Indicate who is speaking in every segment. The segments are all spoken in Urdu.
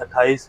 Speaker 1: 28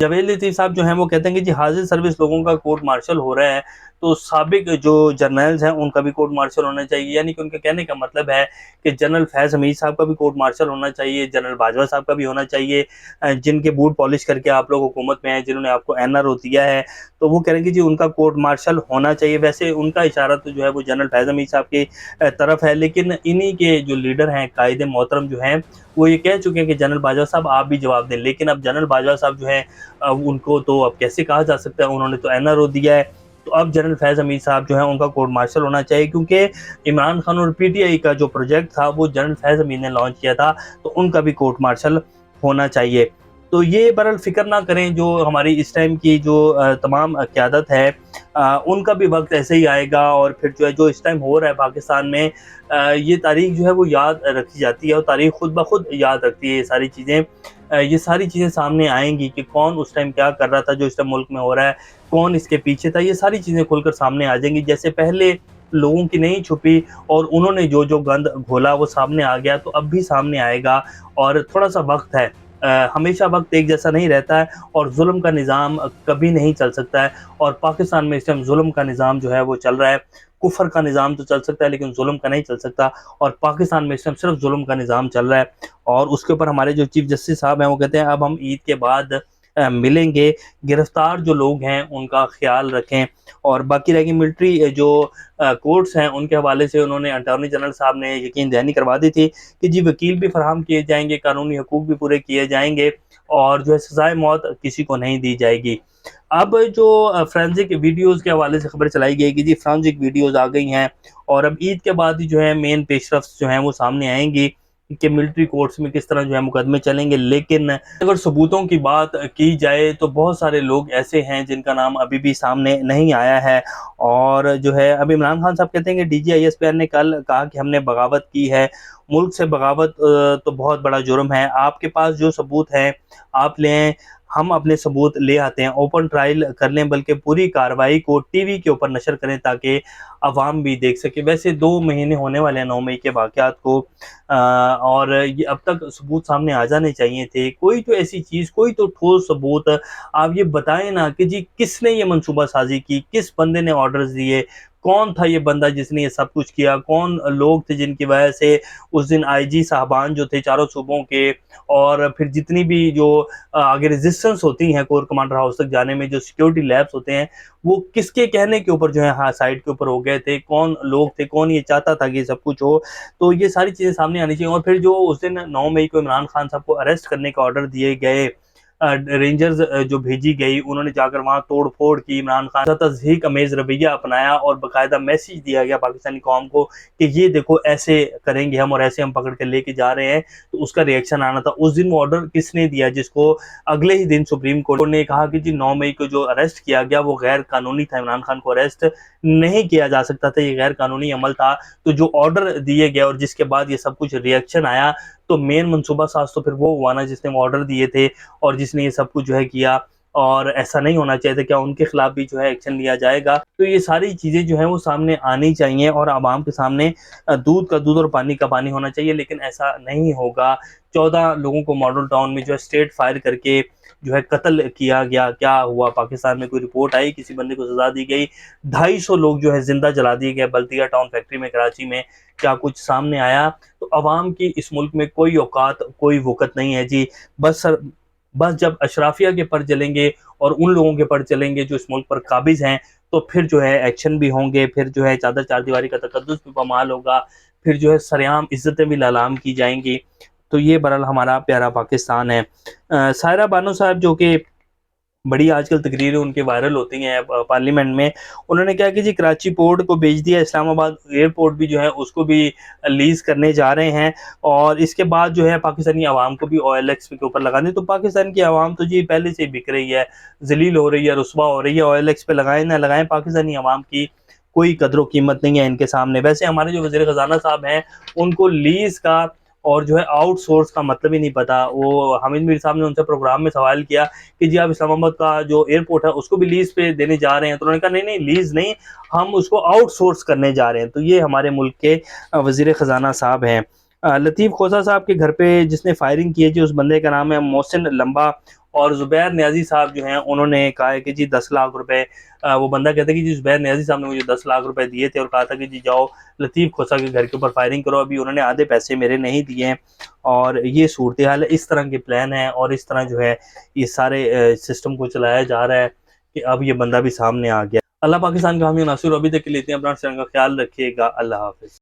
Speaker 1: جاوید لطیف صاحب جو ہیں وہ کہتے ہیں کہ جی حاضر سروس لوگوں کا کورٹ مارشل ہو رہا ہے تو سابق جو جرنلز ہیں ان کا بھی کورٹ مارشل ہونا چاہیے، یعنی کہ ان کے کہنے کا مطلب ہے کہ جنرل فیض حمید صاحب کا بھی کورٹ مارشل ہونا چاہیے، جنرل باجوہ صاحب کا بھی ہونا چاہیے، جن کے بوٹ پالش کر کے آپ لوگ حکومت میں ہیں، جنہوں نے آپ کو NRO دیا ہے، تو وہ کہہ رہے ہیں کہ جی ان کا کورٹ مارشل ہونا چاہیے۔ ویسے ان کا اشارہ تو جو ہے وہ جنرل فیض حمید صاحب کی طرف ہے، لیکن انہی کے جو لیڈر ہیں قائد محترم جو ہیں وہ یہ کہہ چکے ہیں کہ جنرل باجوہ صاحب آپ بھی جواب دیں، لیکن اب جنرل باجوہ صاحب جو ہیں ان کو تو اب کیسے کہا جا سکتا ہے، انہوں نے تو NRO دیا ہے، تو اب جنرل فیض حمید صاحب جو ہیں ان کا کورٹ مارشل ہونا چاہیے، کیونکہ عمران خان اور PTI کا جو پروجیکٹ تھا وہ جنرل فیض حمید نے لانچ کیا تھا، تو ان کا بھی کورٹ مارشل ہونا چاہیے۔ تو یہ برحال فکر نہ کریں، جو ہماری اس ٹائم کی جو تمام قیادت ہے ان کا بھی وقت ایسے ہی آئے گا، اور پھر جو ہے جو اس ٹائم ہو رہا ہے پاکستان میں یہ تاریخ جو ہے وہ یاد رکھی جاتی ہے، اور تاریخ خود بخود یاد رکھتی ہے یہ ساری چیزیں، یہ ساری چیزیں سامنے آئیں گی کہ کون اس ٹائم کیا کر رہا تھا جو اس ٹائم ملک میں ہو رہا ہے، کون اس کے پیچھے تھا، یہ ساری چیزیں کھل کر سامنے آ جائیں گی۔ جیسے پہلے لوگوں کی نہیں چھپی اور انہوں نے جو گند گھولا وہ سامنے آ گیا، تو اب بھی سامنے آئے گا، اور تھوڑا سا وقت ہے، ہمیشہ وقت ایک جیسا نہیں رہتا ہے، اور ظلم کا نظام کبھی نہیں چل سکتا ہے، اور پاکستان میں اس ٹائم ظلم کا نظام جو ہے وہ چل رہا ہے، کفر کا نظام تو چل سکتا ہے لیکن ظلم کا نہیں چل سکتا، اور پاکستان میں اس ٹائم صرف ظلم کا نظام چل رہا ہے۔ اور اس کے اوپر ہمارے جو چیف جسٹس صاحب ہیں وہ کہتے ہیں اب ہم عید کے بعد ملیں گے، گرفتار جو لوگ ہیں ان کا خیال رکھیں، اور باقی رہ گئی ملٹری جو کورٹس ہیں ان کے حوالے سے انہوں نے اٹارنی جنرل صاحب نے یقین دہانی کروا دی تھی کہ جی وکیل بھی فراہم کیے جائیں گے، قانونی حقوق بھی پورے کیے جائیں گے، اور جو ہے سزائے موت کسی کو نہیں دی جائے گی۔ اب جو فرینزک ویڈیوز کے حوالے سے خبر چلائی گئی کہ جی فرینزک ویڈیوز آ گئی ہیں، اور اب عید کے بعد ہی جو ہے مین پیش رفت جو ہیں وہ سامنے آئیں گی کہ ملٹری کورٹس میں کس طرح جو ہے مقدمے چلیں گے۔ لیکن اگر ثبوتوں کی بات کی جائے تو بہت سارے لوگ ایسے ہیں جن کا نام ابھی بھی سامنے نہیں آیا ہے، اور جو ہے اب عمران خان صاحب کہتے ہیں کہ DG ISPR نے کل کہا کہ ہم نے بغاوت کی ہے، ملک سے بغاوت تو بہت بڑا جرم ہے، آپ کے پاس جو ثبوت ہیں آپ لیں، ہم اپنے ثبوت لے آتے ہیں، اوپن ٹرائل کر لیں، بلکہ پوری کارروائی کو ٹی وی کے اوپر نشر کریں تاکہ عوام بھی دیکھ سکے۔ ویسے 2 مہینے ہونے والے ہیں 9 مئی کے واقعات کو، اور یہ اب تک ثبوت سامنے آ جانے چاہیے تھے، کوئی تو ایسی چیز، کوئی تو ٹھوس ثبوت آپ یہ بتائیں نا کہ جی کس نے یہ منصوبہ سازی کی، کس بندے نے آرڈرز دیے، کون تھا یہ بندہ جس نے یہ سب کچھ کیا، کون لوگ تھے جن کی وجہ سے اس دن IG صاحبان جو تھے چاروں صوبوں کے، اور پھر جتنی بھی جو آگے ریزسٹنس ہوتی ہیں کور کمانڈر ہاؤس تک جانے میں، جو سیکیورٹی لیبس ہوتے ہیں، وہ کس کے کہنے کے اوپر جو ہے ہاں سائٹ کے اوپر ہو گئے تھے، کون لوگ تھے، کون یہ چاہتا تھا کہ یہ سب کچھ ہو، تو یہ ساری چیزیں سامنے آنی چاہیے۔ اور پھر جو اس دن 9 مئی کو عمران خان صاحب کو اریسٹ کرنے کا آرڈر دیے گئے، رینجرز جو بھیجی گئی، انہوں نے جا کر وہاں توڑ پھوڑ کی، عمران خان کا تضحیک امیز رویہ اپنایا، اور باقاعدہ میسیج دیا گیا پاکستانی قوم کو کہ یہ دیکھو ایسے کریں گے ہم، اور ایسے ہم پکڑ کے لے کے جا رہے ہیں، تو اس کا ریئیکشن آنا تھا۔ اس دن وہ آرڈر کس نے دیا جس کو اگلے ہی دن سپریم کورٹ نے کہا کہ جی 9 مئی کو جو اریسٹ کیا گیا وہ غیر قانونی تھا، عمران خان کو اریسٹ نہیں کیا جا سکتا تھا، یہ غیر قانونی عمل تھا، تو جو آرڈر دیے گئے اور جس کے بعد یہ سب کچھ ریئیکشن آیا، تو مین منصوبہ ساز تو پھر وہ ہوا نا جس نے وہ آرڈر دیے تھے اور جس نے یہ سب کچھ جو ہے کیا، اور ایسا نہیں ہونا چاہیے تھا، کیا ان کے خلاف بھی جو ہے ایکشن لیا جائے گا؟ تو یہ ساری چیزیں جو ہیں وہ سامنے آنی چاہیے، اور عوام کے سامنے دودھ کا دودھ اور پانی کا پانی ہونا چاہیے، لیکن ایسا نہیں ہوگا۔ 14 لوگوں کو ماڈل ٹاؤن میں جو ہے اسٹیٹ فائر کر کے جو ہے قتل کیا گیا، کیا ہوا پاکستان میں؟ کوئی رپورٹ آئی؟ کسی بندے کو سزا دی گئی؟ 250 لوگ جو ہے زندہ جلا دیے گئے بلدیہ ٹاؤن فیکٹری میں کراچی میں، کیا کچھ سامنے آیا؟ تو عوام کی اس ملک میں کوئی اوقات کوئی وقت نہیں ہے جی، بس جب اشرافیہ کے پر چلیں گے اور ان لوگوں کے پر چلیں گے جو اس ملک پر قابض ہیں، تو پھر جو ہے ایکشن بھی ہوں گے، پھر جو ہے چادر چار دیواری کا تقدس بھی پامال ہوگا، پھر جو ہے سریعام عزتیں بھی لالام کی جائیں گی۔ تو یہ برحال ہمارا پیارا پاکستان ہے۔ سائرہ بانو صاحب جو کہ بڑی آج کل تقریریں ان کے وائرل ہوتی ہیں پارلیمنٹ میں، انہوں نے کہا کہ جی کراچی پورٹ کو بیچ دیا، اسلام آباد ایئرپورٹ بھی جو ہے اس کو بھی لیز کرنے جا رہے ہیں، اور اس کے بعد جو ہے پاکستانی عوام کو بھی OLX کے اوپر لگا دیں۔ تو پاکستان کی عوام تو جی پہلے سے بک رہی ہے، ذلیل ہو رہی ہے، رسوا ہو رہی ہے، OLX پہ لگائیں نہ لگائیں، پاکستانی عوام کی کوئی قدر و قیمت نہیں ہے ان کے سامنے۔ ویسے ہمارے جو وزیر خزانہ صاحب ہیں ان کو لیز کا اور جو ہے آؤٹ سورس کا مطلب ہی نہیں پتا۔ وہ حامد میر صاحب نے ان سے پروگرام میں سوال کیا کہ جی آپ اسلام آباد کا جو ایئرپورٹ ہے اس کو بھی لیز پہ دینے جا رہے ہیں، تو انہوں نے کہا نہیں لیز نہیں، ہم اس کو آؤٹ سورس کرنے جا رہے ہیں۔ تو یہ ہمارے ملک کے وزیر خزانہ صاحب ہیں۔ لطیف خوسا صاحب کے گھر پہ جس نے فائرنگ کی ہے جی، اس بندے کا نام ہے محسن لمبا، اور زبیر نیازی صاحب جو ہیں انہوں نے کہا ہے کہ جی 10 لاکھ روپے، وہ بندہ کہتا ہے کہ جی زبیر نیازی صاحب نے مجھے 10 لاکھ روپے دیے تھے اور کہا تھا کہ جی جاؤ لطیف کھوسہ کے گھر کے اوپر فائرنگ کرو، ابھی انہوں نے آدھے پیسے میرے نہیں دیے ہیں، اور یہ صورتحال ہے، اس طرح کے پلان ہیں، اور اس طرح جو ہے یہ سارے سسٹم کو چلایا جا رہا ہے کہ اب یہ بندہ بھی سامنے آ گیا۔ اللہ پاکستان کا حامی و ناصر، ابھی تک کے لیے اتنے، اپنا کا خیال رکھیے گا، اللہ حافظ۔